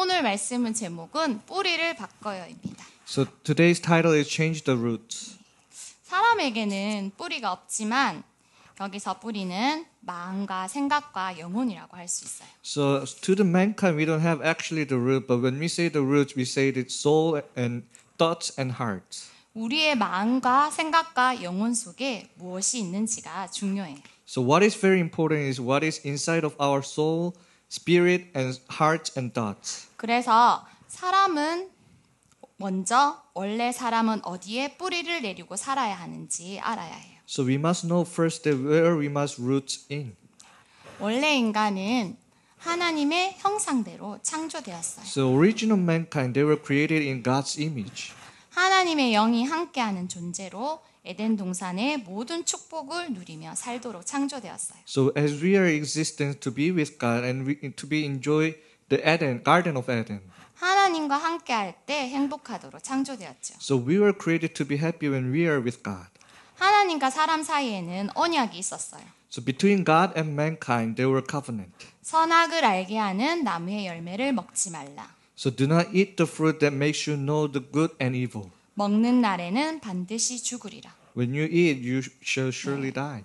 오늘 말씀은 제목은 뿌리를 바꿔요입니다. So today's title is Change the Roots. 사람에게는 뿌리가 없지만 여기서 뿌리는 마음과 생각과 영혼이라고 할 수 있어요. So to the mankind, we don't have actually the root, but when we say the roots, we say the soul and thoughts and hearts. 우리의 마음과 생각과 영혼 속에 무엇이 있는지가 중요해요. So what is very important is what is inside of our soul, spirit, and hearts and thoughts. 그래서 사람은 먼저 원래 사람은 어디에 뿌리를 내리고 살아야 하는지 알아야 해요. So we must know first that where we must root in. 원래 인간은 하나님의 형상대로 창조되었어요. So original mankind, they were created in God's image. 하나님의 영이 함께하는 존재로 에덴 동산의 모든 축복을 누리며 살도록 창조되었어요. So as we are existing to be with God and to be enjoy the Garden of Eden. 하나님과 함께할 때 행복하도록 창조되었죠. So we were created to be happy when we are with God. 하나님과 사람 사이에는 언약이 있었어요. So between God and mankind, there were covenant. 선악을 알게 하는 나무의 열매를 먹지 말라. So do not eat the fruit that makes you know the good and evil. 먹는 날에는 반드시 죽으리라. When you eat, you shall surely die.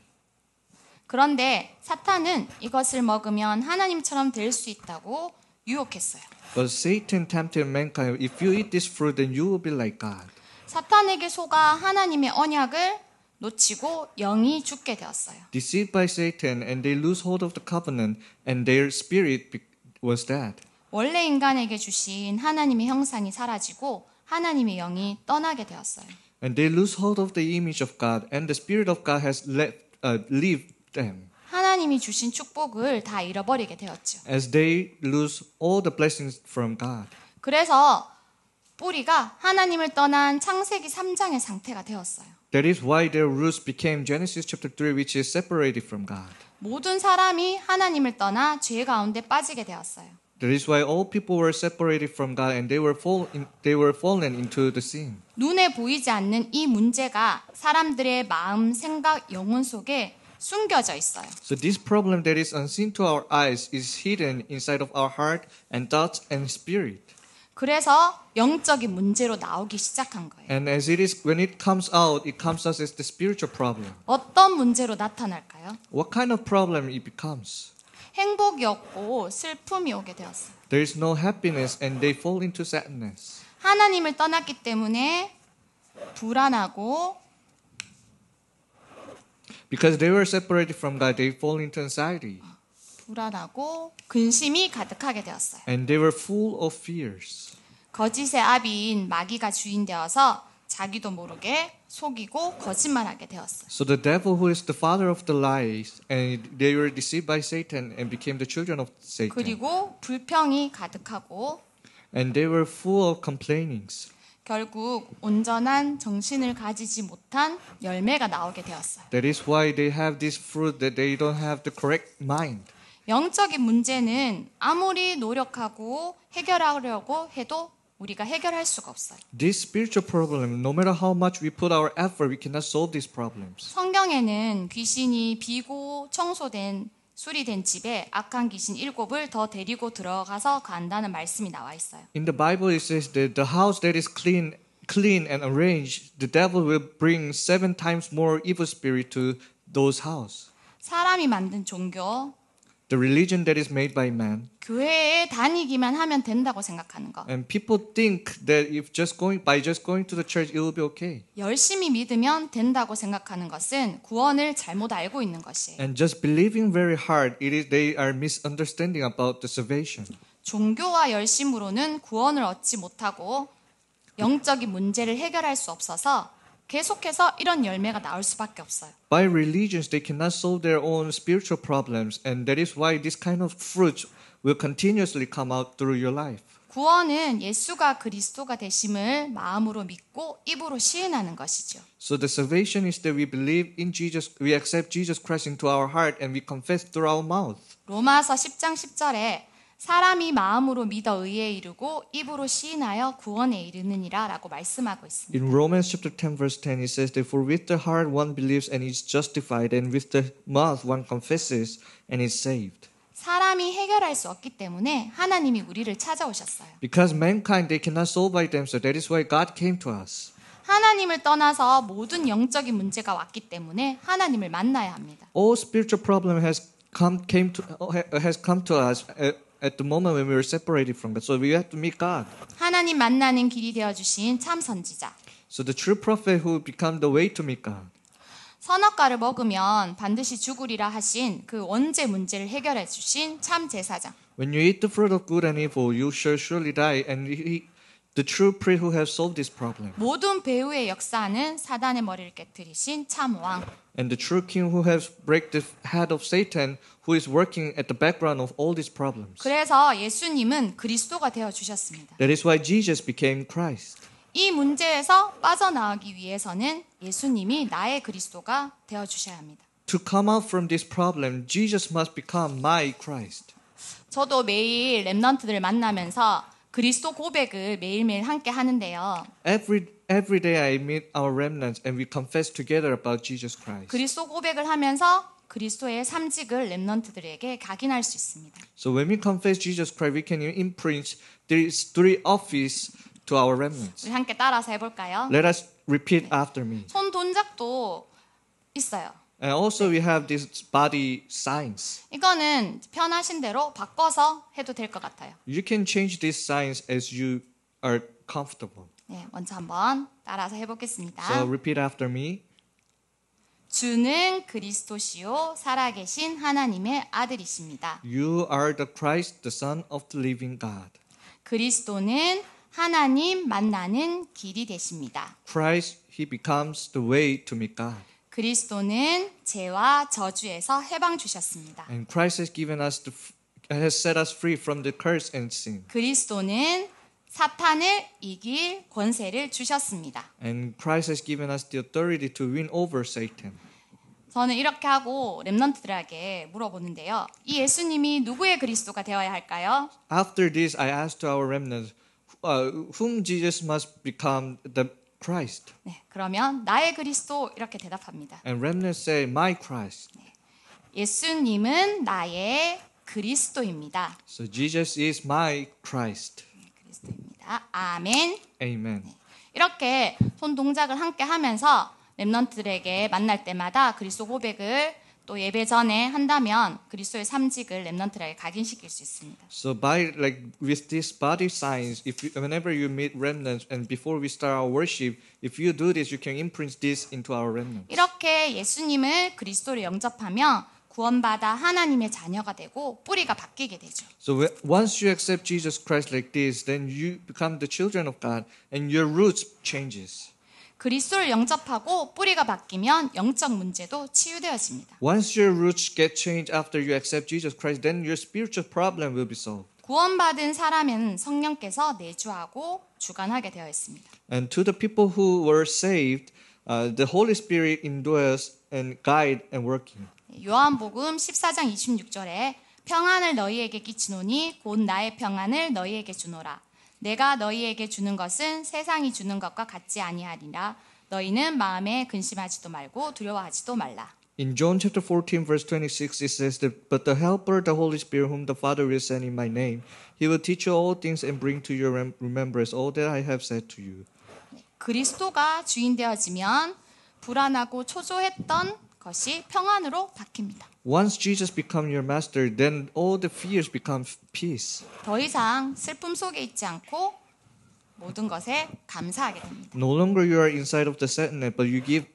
그런데 사탄은 이것을 먹으면 하나님처럼 될 수 있다고 유혹했어요. But Satan tempted mankind, if you eat this fruit, then you will be like God. 사탄에게 속아 하나님의 언약을 놓치고 영이 죽게 되었어요. Deceived by Satan, and they lose hold of the covenant, and their spirit was dead. 원래 인간에게 주신 하나님의 형상이 사라지고 하나님의 영이 떠나게 되었어요. And they lose hold of the image of God, and the Spirit of God has left them. 하나님이 주신 축복을 다 잃어버리게 되었죠. As they lose all the blessings from God. 그래서 뿌리가 하나님을 떠난 창세기 3장의 상태가 되었어요. That is why their roots became Genesis chapter 3, which is separated from God. 모든 사람이 하나님을 떠나 죄 가운데 빠지게 되었어요. That is why all people were separated from God, and they were fallen into the sin. 눈에 보이지 않는 이 문제가 사람들의 마음, 생각, 영혼 속에 숨겨져 있어요. So this problem that is unseen to our eyes is hidden inside of our heart and thoughts and spirit. 그래서 영적인 문제로 나오기 시작한 거예요. And as it is, when it comes out, it comes out as the spiritual problem. 어떤 문제로 나타날까요? What kind of problem it becomes? 행복이 없고 슬픔이 오게 되었어요. There is no happiness, and they fall into sadness. 하나님을 떠났기 때문에 불안하고 Because they were separated from God, they fall into anxiety. 불안하고 근심이 가득하게 되었어요. And they were full of fears. 거짓의 아비인 마귀가 주인 되어서 자기도 모르게 속이고 거짓말하게 되었어요. So the devil, who is the father of the lies, and they were deceived by Satan and became the children of Satan. 그리고 불평이 가득하고 And they were full of complainings. 결국 온전한 정신을 가지지 못한 열매가 나오게 되었어요. That is why they have this fruit that they don't have the correct mind. 영적인 문제는 아무리 노력하고 해결하려고 해도 우리가 해결할 수가 없어요. This spiritual problem, no matter how much we put our effort, we cannot solve these problems. 성경에는 귀신이 비고 청소된 수리된 집에 악한 귀신 7을 더 데리고 들어가서 간다는 말씀이 나와 있어요. In the Bible, it says that the house that is clean and arranged, the devil will bring 7 times more evil spirit to those houses. 사람이 만든 종교, The religion that is made by man. 교회에 다니기만 하면 된다고 생각하는 거. And people think that if by just going to the church, it will be okay. 열심히 믿으면 된다고 생각하는 것은 구원을 잘못 알고 있는 것이에요. And just believing very hard, they are misunderstanding about the salvation. 종교와 열심으로는 구원을 얻지 못하고 영적인 문제를 해결할 수 없어서 계속해서 이런 열매가 나올 수밖에 없어요. By religions, they cannot solve their own spiritual problems, and that is why this kind of fruit will continuously come out through your life. 구원은 예수가 그리스도가 되심을 마음으로 믿고 입으로 시인하는 것이죠. So the salvation is that we believe in Jesus, we accept Jesus Christ into our heart, and we confess through our mouth. 로마서 10장 10절에 사람이 마음으로 믿어 의에 이르고 입으로 시인하여 구원에 이르느니라 라고 말씀하고 있습니다. In Romans chapter 10 verse 10 it says that for with the heart one believes and is justified and with the mouth one confesses and is saved. 사람이 해결할 수 없기 때문에 하나님이 우리를 찾아오셨어요. Because mankind, they cannot solve by themselves. That is why God came to us. 하나님을 떠나서 모든 영적인 문제가 왔기 때문에 하나님을 만나야 합니다. All spiritual problem has come to us at the moment when we were separated from God. So we have to meet God. 하나님 만나는 길이 되어주신 참 선지자. So the true prophet who become the way to meet God. 선악과를 먹으면 반드시 죽으리라 하신 그 원죄 문제를 해결해 주신 참 제사장. When you eat the fruit of good and evil, you shall surely die. And the true priest who have solved this problem. 모든 배후의 역사는 사단의 머리를 깨뜨리신 참 왕. And the true king who has break the head of Satan, who is working at the background of all these problems. 그래서 예수님은 그리스도가 되어 주셨습니다. That is why Jesus became Christ. 이 문제에서 빠져나오기 위해서는 예수님이 나의 그리스도가 되어 주셔야 합니다. To come out from this problem, Jesus must become my Christ. 저도 매일 렘넌트들을 만나면서 그리스도 고백을 매일매일 함께 하는데요. Every day I meet our remnants and we confess together about Jesus Christ. 그리스도 고백을 하면서 그리스도의 삼직을 렘넌트들에게 각인할 수 있습니다. So when we confess Jesus Christ, we can imprint these three offices to our remnants. 우리 함께 따라서 해볼까요? Let us repeat after me. 손 동작도 있어요. And also we have these body signs. 이거는 편하신 대로 바꿔서 해도 될 것 같아요. You can change these signs as you are comfortable. 네, 먼저 한번 따라서 해보겠습니다. So repeat after me. 주는 그리스도시요 살아계신 하나님의 아들이십니다. You are the Christ, the Son of the living God. 그리스도는 하나님 만나는 길이 되십니다. Christ, He becomes the way to meet God. 그리스도는 죄와 저주에서 해방 주셨습니다. And Christ has set us free from the curse and sin. 그리스도는 사탄을 이길 권세를 주셨습니다. And Christ has given us the authority to win over Satan. 저는 이렇게 하고 렘넌트들에게 물어보는데요. 이 예수님이 누구의 그리스도가 되어야 할까요? After this, I asked to our remnants, whom Jesus must become the Christ. 네, 그러면 나의 그리스도 이렇게 대답합니다. And remnants say, my Christ. 예수님은 나의 그리스도입니다. So Jesus is my Christ. 그리스도입니다. 아멘. Amen. 이렇게 손 동작을 함께 하면서 렘넌트들에게 만날 때마다 그리스도 고백을 또 예배 전에 한다면 그리스도의 삼직을 렘넌트들에게 각인시킬 수 있습니다. So by with these body signs, whenever you meet remnants and before we start our worship, if you do this, you can imprint this into our remnants. 이렇게 예수님을 그리스도로 영접하며 구원받아 하나님의 자녀가 되고 뿌리가 바뀌게 되죠. So once you accept Jesus Christ like this, then you become the children of God and your roots changes. 그리스도를 영접하고 뿌리가 바뀌면 영적 문제도 치유되어집니다. Once your roots get changed after you accept Jesus Christ, then your spiritual problem will be solved. 구원받은 사람은 성령께서 내주하고 주관하게 되어 있습니다. And to the people who were saved, the Holy Spirit indwells and guide and working. 요한복음 14장 26절에 평안을 너희에게 끼치노니 곧 나의 평안을 너희에게 주노라. 내가 너희에게 주는 것은 세상이 주는 것과 같지 아니하리라. 너희는 마음에 근심하지도 말고 두려워하지도 말라. In John chapter 14 verse 26 it says that, but the helper, the Holy Spirit, whom the Father will send in my name, he will teach you all things and bring to your remembrance all that I have said to you. 그리스도가 주인 되어지면 불안하고 초조했던 것이 평안으로 바뀝니다. Once Jesus becomes your master, then all the fears become peace. 더 이상 슬픔 속에 있지 않고 모든 것에 감사하게 됩니다. No longer you are inside of the sadness, but you give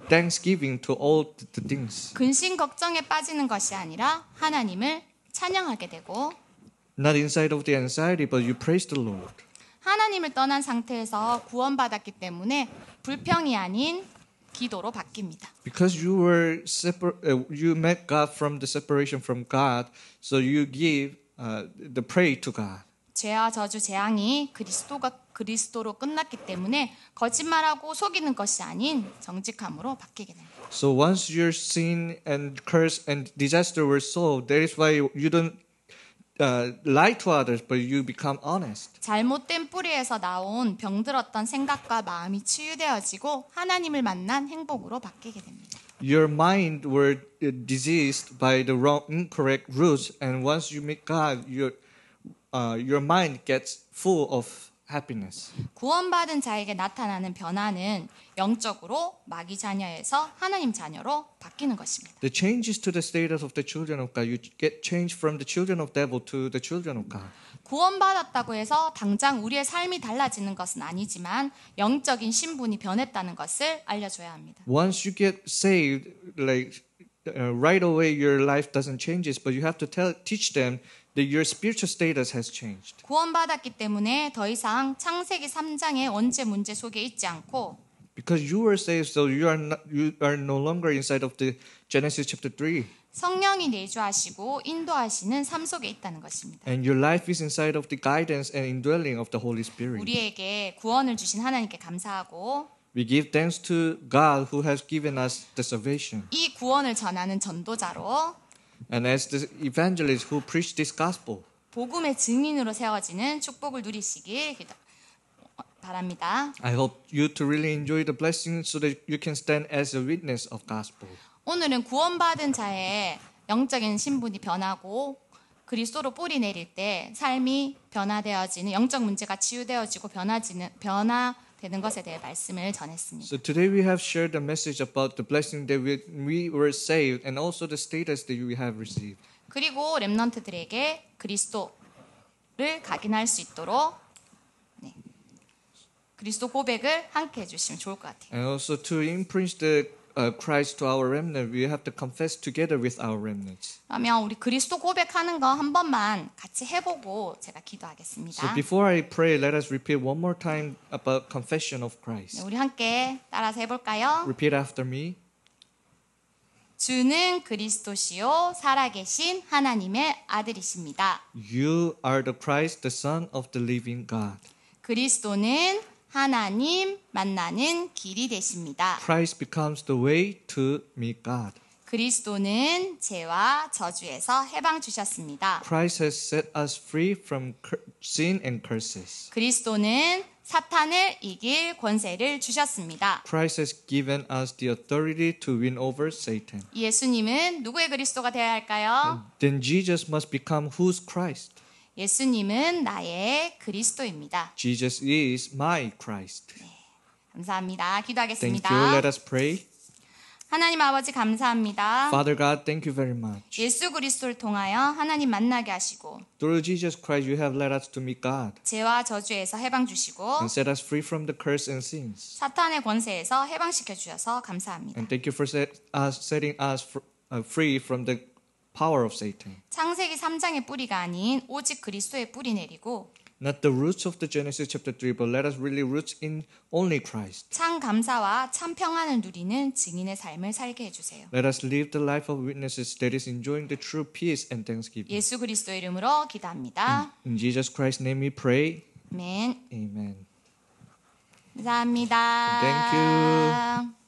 thanksgiving to all the things. 근심 걱정에 빠지는 것이 아니라 하나님을 찬양하게 되고 Not inside of the anxiety, but you praise the Lord. 하나님을 떠난 상태에서 구원받았기 때문에 불평이 아닌 기도로 바뀝니다. Because you were you met God from the separation from God, so you give the praise to God. 죄와 저주 재앙이 그리스도로 끝났기 때문에 거짓말하고 속이는 것이 아닌 정직함으로 바뀌게 됩니다. So once your sin and curse and disaster were solved, that is why you don't lie to others, but you become honest. 잘못된 뿌리에서 나온 병들었던 생각과 마음이 치유되어지고 하나님을 만난 행복으로 바뀌게 됩니다. your mind were diseased by the wrong, incorrect roots, and once you meet God, your mind gets full of happiness. 구원받은 자에게 나타나는 변화는 영적으로 마귀 자녀에서 하나님 자녀로 바뀌는 것입니다. The changes to the status of the children of God, you get changed from the children of devil to the children of God. 구원받았다고 해서 당장 우리의 삶이 달라지는 것은 아니지만 영적인 신분이 변했다는 것을 알려줘야 합니다. Once you get saved, like right away, your life doesn't change, but you have to teach them that your spiritual status has changed. 구원받았기 때문에 더 이상 창세기 3장의 원죄 문제 속에 있지 않고 Because you were saved, so you are no longer inside of the Genesis chapter 3. 성령이 내주하시고 인도하시는 삶 속에 있다는 것입니다. And your life is inside of the guidance and indwelling of the Holy Spirit. 우리에게 구원을 주신 하나님께 감사하고 We give thanks to God who has given us the salvation. 이 구원을 전하는 전도자로 And as the evangelists who preach this gospel, 복음의 증인으로 세워지는 축복을 누리시길 바랍니다. I hope you to really enjoy the blessing so that you can stand as a witness of gospel. 오늘은 구원받은 자의 영적인 신분이 변하고 그리스도로 뿌리 내릴 때 삶이 변화되어지는 영적 문제가 치유되어지고 변화되는 것에 대해 말씀을 전했습니다. So today we have shared the message about the blessing that we were saved and also the status that we have received. 그리고 렘넌트들에게 그리스도를 각인할 수 있도록 그리스도 고백을 함께 해주시면 좋을 것 같아요. And also to imprint the Christ to our remnant, we have to confess together with our remnants. 그러면 우리 그리스도 고백하는 거 한 번만 같이 해보고 제가 기도하겠습니다. So before I pray, let us repeat one more time about confession of 네, Christ. 우리 함께 따라서 해볼까요? Repeat after me. 주는 그리스도시요 살아계신 하나님의 아들이십니다. You are the Christ, the Son of the living God. 그리스도는 하나님 만나는 길이 되십니다. Christ becomes the way to meet God. 그리스도는 죄와 저주에서 해방 주셨습니다. Christ has set us free from sin and curses. 그리스도는 사탄을 이길 권세를 주셨습니다. Christ has given us the authority to win over Satan. 예수님은 누구의 그리스도가 되어야 할까요? Then Jesus must become whose Christ? 예수님은 나의 그리스도입니다. Jesus is my Christ. 감사합니다. Thank 기도하겠습니다. you. Let us pray. 하나님 아버지 감사합니다. Father God, thank you very much. 예수 그리스도를 통하여 하나님 만나게 하시고 Through Jesus Christ, you have led us to meet God 죄와 저주에서 해방 주시고 and set us free from the curse and sins. 사탄의 권세에서 해방시켜 주셔서 감사합니다. And thank you for setting us free from the power of Satan. 창세기 3장의 뿌리가 아닌 오직 그리스도의 뿌리 내리고 Not the roots of the Genesis chapter 3, but let us really roots in only Christ. 참 감사와 참 평안을 누리는 증인의 삶을 살게 해주세요. Let us live the life of witnesses that is enjoying the true peace and thanksgiving. 예수 그리스도 이름으로 기도합니다. In Jesus Christ's name we pray. 아멘. Amen. 감사합니다. Thank you.